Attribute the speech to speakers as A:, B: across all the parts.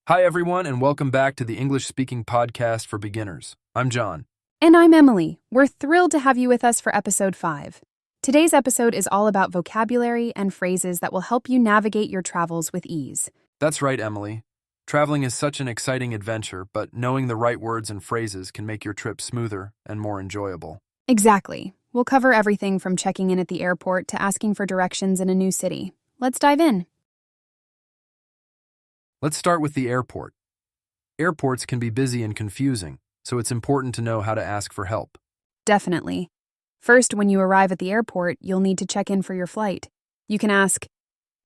A: Hi, everyone, and welcome back to the English Speaking Podcast for Beginners. I'm John.
B: And I'm Emily. We're thrilled to have you with us for episode 5. Today's episode is all about vocabulary and phrases that will help you navigate your travels with ease.
A: That's right, Emily. Traveling is such an exciting adventure, but knowing the right words and phrases can make your trip smoother and more enjoyable.
B: Exactly. We'll cover everything from checking in at the airport to asking for directions in a new city. Let's dive in.
A: Let's start with the airport. Airports can be busy and confusing, so it's important to know how to ask for help.
B: Definitely. First, when you arrive at the airport, you'll need to check in for your flight. You can ask,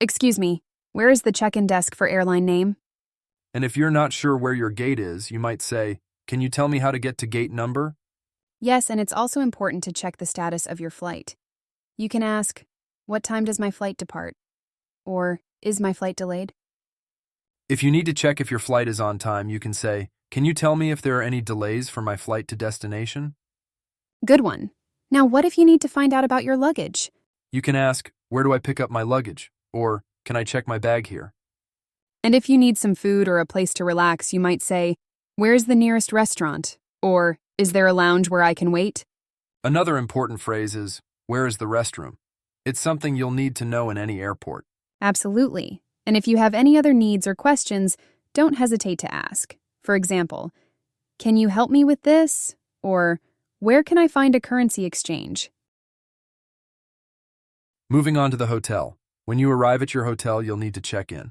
B: "Excuse me, where is the check-in desk for airline name?"
A: And if you're not sure where your gate is, you might say, "Can you tell me how to get to gate number?"
B: Yes, and it's also important to check the status of your flight. You can ask, "What time does my flight depart?" Or, "Is my flight delayed?"
A: If you need to check if your flight is on time, you can say, "Can you tell me if there are any delays for my flight to destination?"
B: Good one. Now, what if you need to find out about your luggage?
A: You can ask, "Where do I pick up my luggage?" Or, "Can I check my bag here?"
B: And if you need some food or a place to relax, you might say, "Where's the nearest restaurant?" Or, "Is there a lounge where I can wait?"
A: Another important phrase is, "Where is the restroom?" It's something you'll need to know in any airport.
B: Absolutely. And if you have any other needs or questions, don't hesitate to ask. For example, "Can you help me with this?" Or, "Where can I find a currency exchange?"
A: Moving on to the hotel. When you arrive at your hotel, you'll need to check in.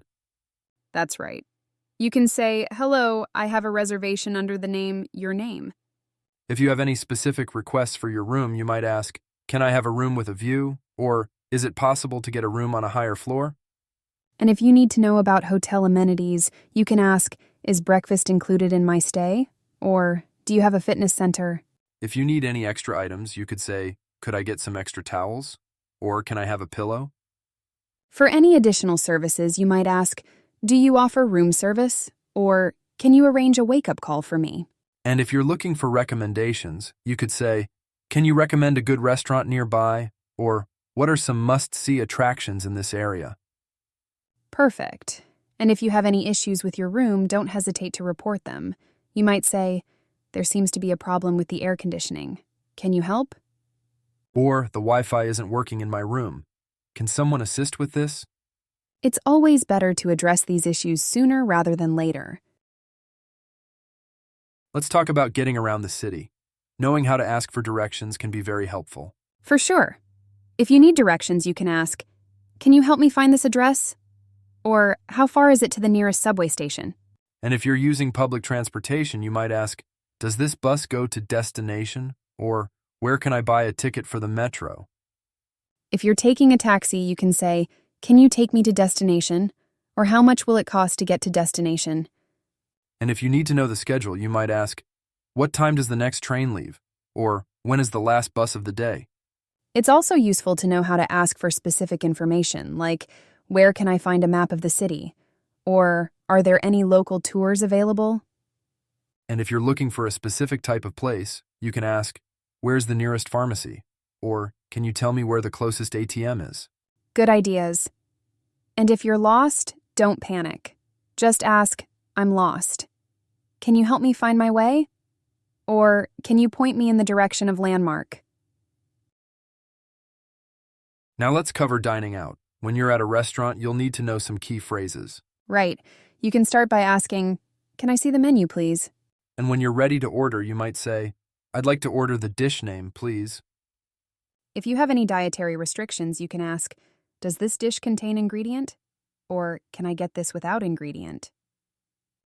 B: That's right. You can say, "Hello, I have a reservation under the name, your name."
A: If you have any specific requests for your room, you might ask, "Can I have a room with a view?" Or, "Is it possible to get a room on a higher floor?"
B: And if you need to know about hotel amenities, you can ask, "Is breakfast included in my stay?" Or, "Do you have a fitness center?"
A: If you need any extra items, you could say, "Could I get some extra towels?" Or, "Can I have a pillow?"
B: For any additional services, you might ask, "Do you offer room service?" Or, "Can you arrange a wake-up call for me?"
A: And if you're looking for recommendations, you could say, "Can you recommend a good restaurant nearby?" Or, "What are some must-see attractions in this area?"
B: Perfect. And if you have any issues with your room, don't hesitate to report them. You might say, "There seems to be a problem with the air conditioning. Can you help?"
A: Or, "The Wi-Fi isn't working in my room. Can someone assist with this?"
B: It's always better to address these issues sooner rather than later.
A: Let's talk about getting around the city. Knowing how to ask for directions can be very helpful.
B: For sure. If you need directions, you can ask, "Can you help me find this address?" Or, "How far is it to the nearest subway station?"
A: And if you're using public transportation, you might ask, "Does this bus go to destination?" Or, "Where can I buy a ticket for the metro?"
B: If you're taking a taxi, you can say, "Can you take me to destination?" Or, "How much will it cost to get to destination?"
A: And if you need to know the schedule, you might ask, "What time does the next train leave?" Or, "When is the last bus of the day?"
B: It's also useful to know how to ask for specific information, like, "Where can I find a map of the city?" Or, "Are there any local tours available?"
A: And if you're looking for a specific type of place, you can ask, "Where's the nearest pharmacy?" Or, "Can you tell me where the closest ATM is?"
B: Good ideas. And if you're lost, don't panic. Just ask, "I'm lost. Can you help me find my way?" Or, "Can you point me in the direction of landmark?"
A: Now let's cover dining out. When you're at a restaurant, you'll need to know some key phrases.
B: Right. You can start by asking, "Can I see the menu, please?"
A: And when you're ready to order, you might say, "I'd like to order the dish name, please."
B: If you have any dietary restrictions, you can ask, "Does this dish contain ingredient?" Or, "Can I get this without ingredient?"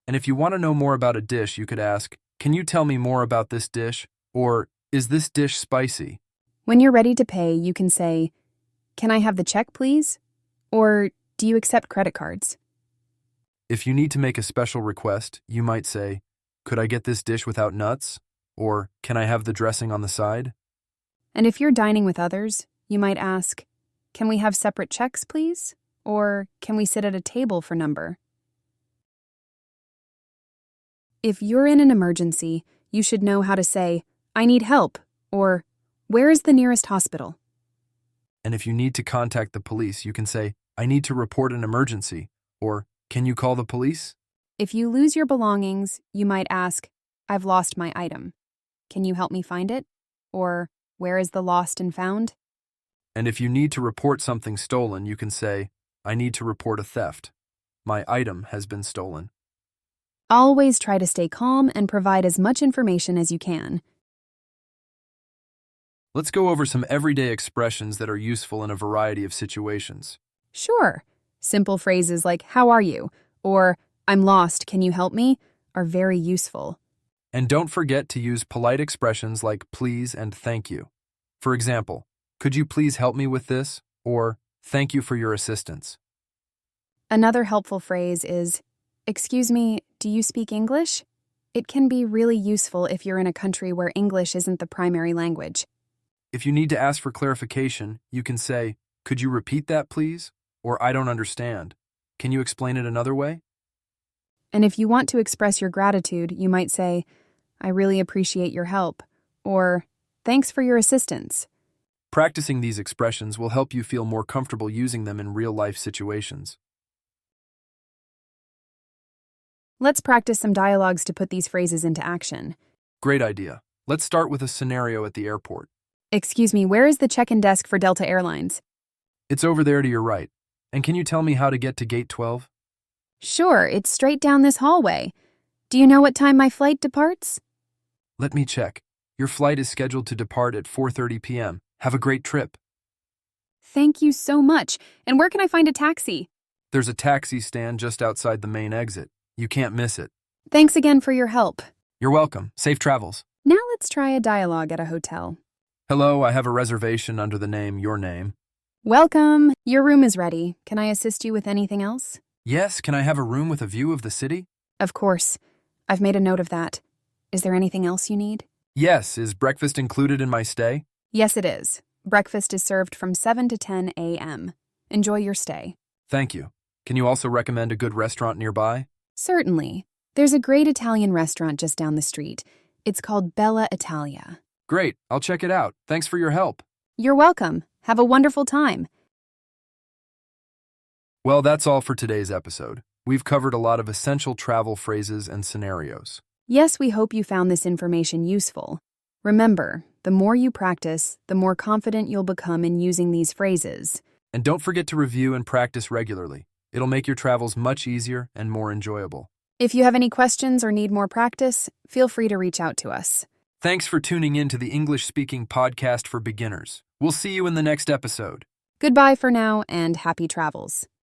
A: And if you want to know more about a dish, you could ask, "Can you tell me more about this dish?" Or, "Is this dish spicy?"
B: When you're ready to pay, you can say, "Can I have the check, please?" Or, "Do you accept credit cards?"
A: If you need to make a special request, you might say, "Could I get this dish without nuts?" Or, "Can I have the dressing on the side?"
B: And if you're dining with others, you might ask, "Can we have separate checks, please?" Or, "Can we sit at a table for number?" If you're in an emergency, you should know how to say, "I need help," or, "Where is the nearest hospital?"
A: And if you need to contact the police, you can say, "I need to report an emergency," or, "Can you call the police?"
B: If you lose your belongings, you might ask, I've lost my item. Can you help me find it? Or, where is the lost and found?
A: And if you need to report something stolen, you can say, I need to report a theft. My item has been stolen.
B: Always try to stay calm and provide as much information as you can.
A: Let's go over some everyday expressions that are useful in a variety of situations.
B: Sure. Simple phrases like, how are you? Or, I'm lost, can you help me? Are very useful.
A: And don't forget to use polite expressions like please and thank you. For example, could you please help me with this? Or, thank you for your assistance.
B: Another helpful phrase is, excuse me, do you speak English? It can be really useful if you're in a country where English isn't the primary language.
A: If you need to ask for clarification, you can say, could you repeat that, please? Or, I don't understand. Can you explain it another way?
B: And if you want to express your gratitude, you might say, I really appreciate your help, or thanks for your assistance.
A: Practicing these expressions will help you feel more comfortable using them in real-life situations.
B: Let's practice some dialogues to put these phrases into action.
A: Great idea. Let's start with a scenario at the airport.
B: Excuse me, where is the check-in desk for Delta Airlines?
A: It's over there to your right. And can you tell me how to get to gate 12?
B: Sure, it's straight down this hallway. Do you know what time my flight departs?
A: Let me check. Your flight is scheduled to depart at 4:30 p.m. Have a great trip.
B: Thank you so much. And where can I find a taxi?
A: There's a taxi stand just outside the main exit. You can't miss it.
B: Thanks again for your help.
A: You're welcome. Safe travels.
B: Now let's try a dialogue at a hotel.
A: Hello, I have a reservation under the name Your Name.
B: Welcome. Your room is ready. Can I assist you with anything else?
A: Yes, can I have a room with a view of the city?
B: Of course. I've made a note of that. Is there anything else you need?
A: Yes, is breakfast included in my stay?
B: Yes, it is. Breakfast is served from 7 to 10 a.m. Enjoy your stay.
A: Thank you. Can you also recommend a good restaurant nearby?
B: Certainly. There's a great Italian restaurant just down the street. It's called Bella Italia.
A: Great, I'll check it out. Thanks for your help.
B: You're welcome. Have a wonderful time.
A: Well, that's all for today's episode. We've covered a lot of essential travel phrases and scenarios.
B: Yes, we hope you found this information useful. Remember, the more you practice, the more confident you'll become in using these phrases.
A: And don't forget to review and practice regularly. It'll make your travels much easier and more enjoyable.
B: If you have any questions or need more practice, feel free to reach out to us.
A: Thanks for tuning in to the English-speaking podcast for beginners. We'll see you in the next episode.
B: Goodbye for now, and happy travels.